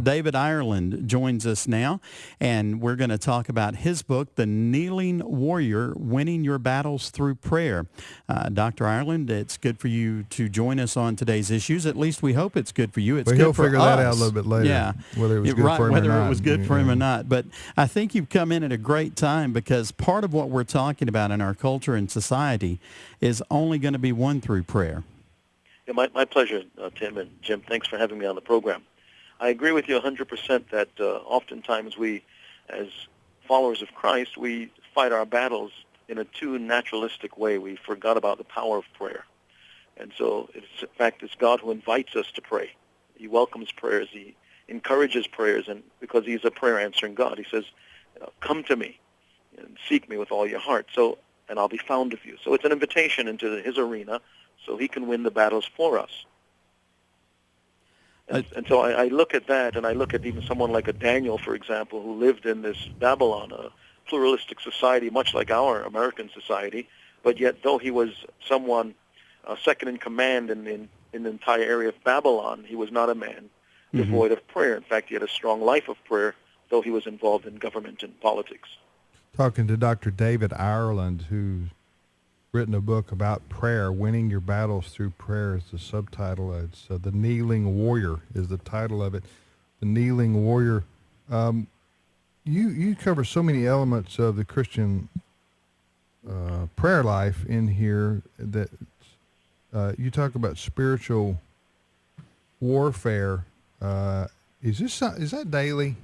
David Ireland joins us now, and we're going to talk about his book, The Kneeling Warrior, Winning Your Battles Through Prayer. Dr. Ireland, it's good for you to join us on today's issues. At least we hope it's good for you. It's well, good he'll for figure us. that out a little bit later, yeah. whether it was good right, for him or not. Whether it was good for him or not. But I think you've come in at a great time, because part of what we're talking about in our culture and society is only going to be won through prayer. Yeah, my pleasure, Tim and Jim. Thanks for having me on the program. I agree with you 100% that oftentimes we, as followers of Christ, we fight our battles in a too naturalistic way. We forgot about the power of prayer. And so, in fact, it's God who invites us to pray. He welcomes prayers. He encourages prayers, and because he's a prayer-answering God, he says, come to me and seek me with all your heart, and I'll be found of you. So it's an invitation into his arena so he can win the battles for us. And so I look at that, and I look at even someone like a Daniel, for example, who lived in this Babylon, a pluralistic society, much like our American society, but yet though he was someone second in command in the entire area of Babylon, he was not a man devoid of prayer. In fact, he had a strong life of prayer, though he was involved in government and politics. Talking to Dr. David Ireland, who's written a book about prayer, Winning Your Battles Through Prayer is the subtitle. It's The Kneeling Warrior is the title of it. The Kneeling Warrior. You cover so many elements of the Christian prayer life in here that you talk about spiritual warfare. Is that daily?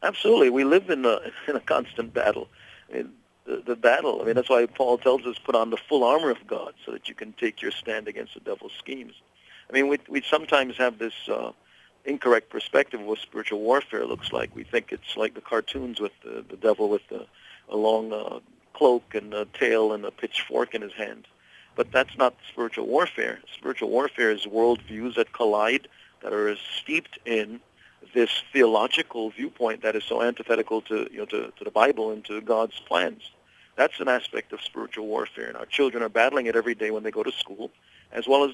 Absolutely. We live in a constant battle. The battle, that's why Paul tells us put on the full armor of God so that you can take your stand against the devil's schemes. We sometimes have this incorrect perspective of what spiritual warfare looks like. We think it's like the cartoons with the devil with a long cloak and a tail and a pitchfork in his hand. But that's not spiritual warfare. Spiritual warfare is worldviews that collide, that are steeped in this theological viewpoint that is so antithetical to the Bible and to God's plans. That's an aspect of spiritual warfare, and our children are battling it every day when they go to school, as well as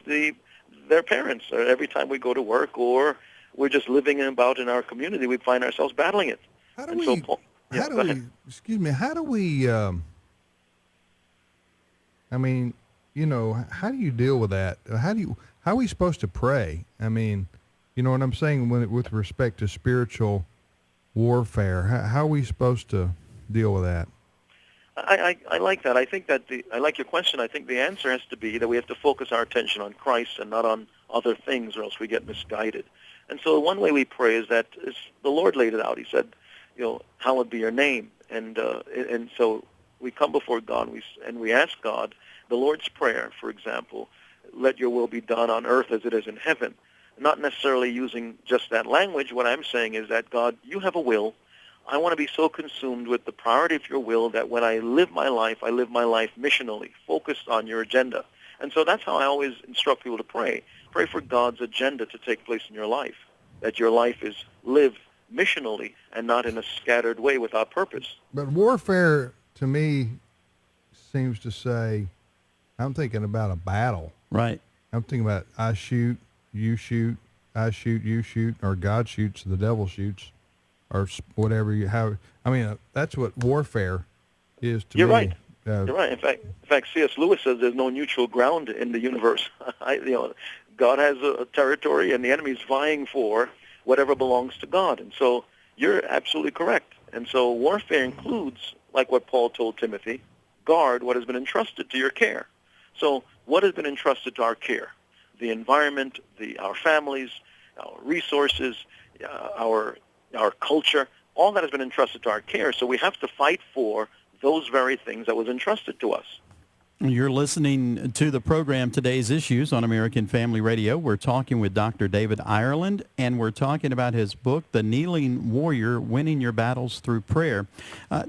their parents. Every time we go to work or we're just living about in our community, we find ourselves battling it. How do we how do you deal with that? How are we supposed to pray? You know what I'm saying with respect to spiritual warfare? How are we supposed to deal with that? I like that. I think that I like your question. I think the answer has to be that we have to focus our attention on Christ and not on other things, or else we get misguided. And so one way we pray is that the Lord laid it out. He said, hallowed be your name. And so we come before God and we ask God the Lord's Prayer, for example, let your will be done on earth as it is in heaven. Not necessarily using just that language. What I'm saying is that, God, you have a will. I want to be so consumed with the priority of your will that when I live my life missionally, focused on your agenda. And so that's how I always instruct people to pray. Pray for God's agenda to take place in your life, that your life is lived missionally and not in a scattered way without purpose. But warfare, to me, seems to say, I'm thinking about a battle. Right. I'm thinking about I shoot, you shoot, I shoot, you shoot, or God shoots, the devil shoots, or whatever you have. That's what warfare is to me. You're right. You're right. In fact, C.S. Lewis says there's no neutral ground in the universe. God has a territory, and the enemy is vying for whatever belongs to God. And so you're absolutely correct. And so warfare includes, like what Paul told Timothy, guard what has been entrusted to your care. So what has been entrusted to our care? The environment, our families, our resources, our culture, all that has been entrusted to our care. So we have to fight for those very things that was entrusted to us. You're listening to the program Today's Issues on American Family Radio. We're talking with Dr. David Ireland, and we're talking about his book, The Kneeling Warrior, Winning Your Battles Through Prayer.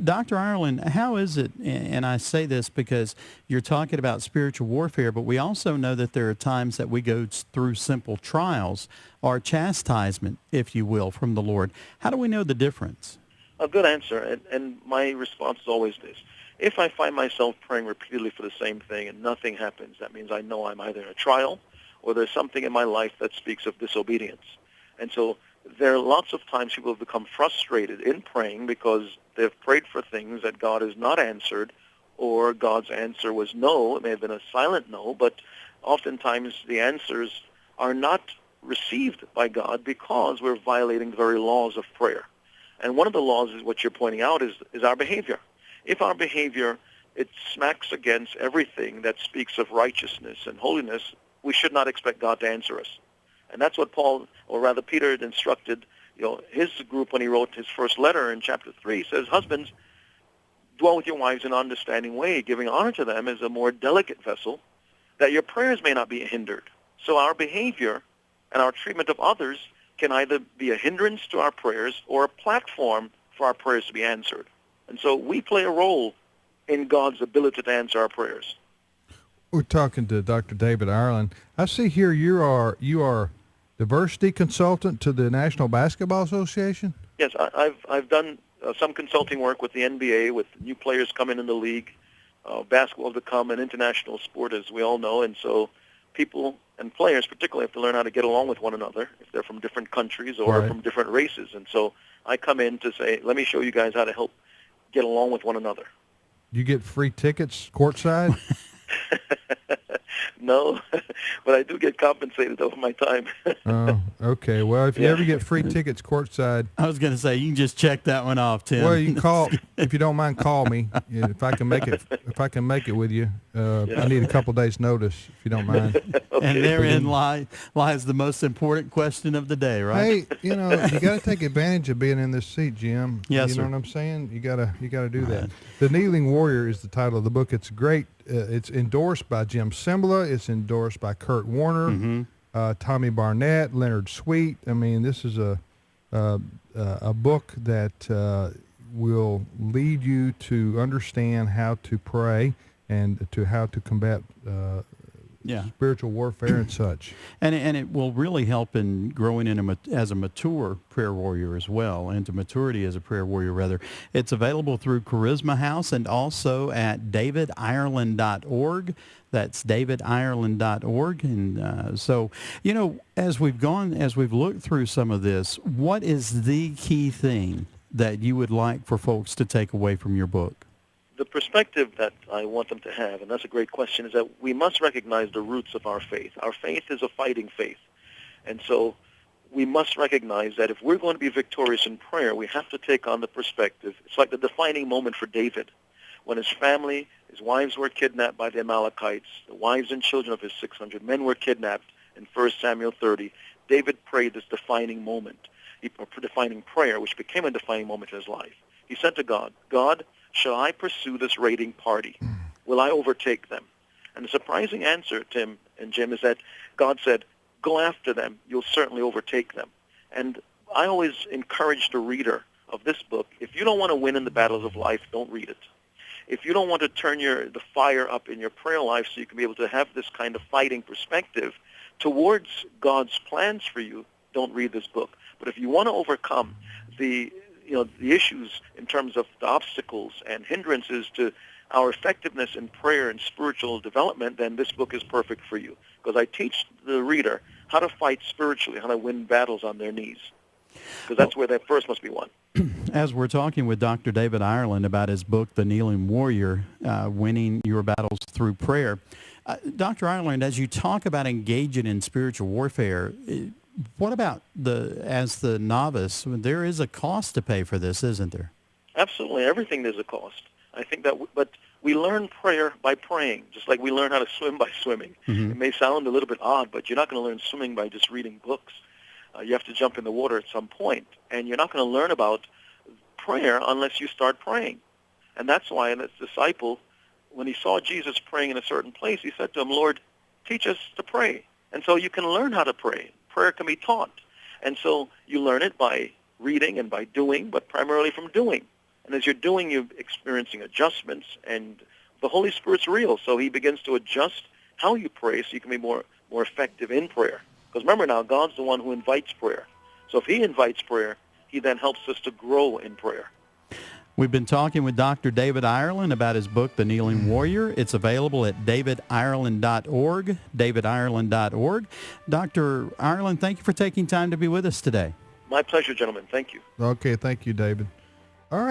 Dr. Ireland, how is it, and I say this because you're talking about spiritual warfare, but we also know that there are times that we go through simple trials or chastisement, if you will, from the Lord. How do we know the difference? A good answer, and my response is always this. If I find myself praying repeatedly for the same thing and nothing happens, that means I know I'm either in a trial or there's something in my life that speaks of disobedience. And so there are lots of times people have become frustrated in praying because they've prayed for things that God has not answered, or God's answer was no. It may have been a silent no, but oftentimes the answers are not received by God because we're violating the very laws of prayer. And one of the laws is what you're pointing out is our behavior. If our behavior, it smacks against everything that speaks of righteousness and holiness, we should not expect God to answer us. And that's what Paul, or rather Peter, had instructed his group when he wrote his first letter in chapter 3. He says, husbands, dwell with your wives in an understanding way, giving honor to them as a more delicate vessel, that your prayers may not be hindered. So our behavior and our treatment of others can either be a hindrance to our prayers or a platform for our prayers to be answered. And so we play a role in God's ability to answer our prayers. We're talking to Dr. David Ireland. I see here you are diversity consultant to the National Basketball Association? Yes, I've done some consulting work with the NBA, with new players coming in the league. Basketball has become an international sport, as we all know, and so people and players particularly have to learn how to get along with one another if they're from different countries or Right. from different races. And so I come in to say, let me show you guys how to help get along with one another. You get free tickets courtside? No, but I do get compensated over my time. Oh, okay. Well, if you Yeah. ever get free tickets courtside, I was going to say, you can just check that one off, Tim. well, you can call, if you don't mind, call me if I can make it. If I can make it with you, I need a couple days notice if you don't mind. And therein lies the most important question of the day, right? Hey, you got to take advantage of being in this seat, Jim. Yes, you sir. know what I'm saying? You gotta do that. The Kneeling Warrior is the title of the book. It's great. It's endorsed by Jim Cymbala. It's endorsed by Kurt Warner, Mm-hmm. Tommy Barnett, Leonard Sweet. I mean, this is a book that will lead you to understand how to pray and to how to combat Yeah. spiritual warfare and such. And it will really help in growing as a mature prayer warrior as well, into maturity as a prayer warrior, rather. It's available through Charisma House and also at davidireland.org. That's davidireland.org. And so, as we've looked through some of this, what is the key thing that you would like for folks to take away from your book? The perspective that I want them to have, and that's a great question, is that we must recognize the roots of our faith. Our faith is a fighting faith. And so we must recognize that if we're going to be victorious in prayer, we have to take on the perspective. It's like the defining moment for David. When his family, his wives were kidnapped by the Amalekites, the wives and children of his 600 men were kidnapped in 1 Samuel 30, David prayed this defining moment, a defining prayer, which became a defining moment in his life. He said to God, God, shall I pursue this raiding party? Will I overtake them? And the surprising answer, Tim and Jim, is that God said, go after them. You'll certainly overtake them. And I always encourage the reader of this book, if you don't want to win in the battles of life, don't read it. If you don't want to turn the fire up in your prayer life so you can be able to have this kind of fighting perspective towards God's plans for you, don't read this book. But if you want to overcome the issues in terms of the obstacles and hindrances to our effectiveness in prayer and spiritual development, then this book is perfect for you. Because I teach the reader how to fight spiritually, how to win battles on their knees. Because that's where that first must be won. As we're talking with Dr. David Ireland about his book, The Kneeling Warrior, Winning Your Battles Through Prayer, Dr. Ireland, as you talk about engaging in spiritual warfare, what about as the novice? There is a cost to pay for this, isn't there? Absolutely. Everything there's a cost. I think that, but we learn prayer by praying, just like we learn how to swim by swimming. Mm-hmm. It may sound a little bit odd, but you're not going to learn swimming by just reading books. You have to jump in the water at some point, and you're not going to learn about prayer unless you start praying. And that's why this disciple, when he saw Jesus praying in a certain place, he said to him, Lord, teach us to pray. And so you can learn how to pray. Prayer can be taught. And so you learn it by reading and by doing, but primarily from doing. And as you're doing, you're experiencing adjustments, and the Holy Spirit's real. So he begins to adjust how you pray so you can be more effective in prayer. Because remember now, God's the one who invites prayer. So if he invites prayer, he then helps us to grow in prayer. We've been talking with Dr. David Ireland about his book, The Kneeling Warrior. It's available at davidireland.org, davidireland.org. Dr. Ireland, thank you for taking time to be with us today. My pleasure, gentlemen. Thank you. Okay, thank you, David. All right.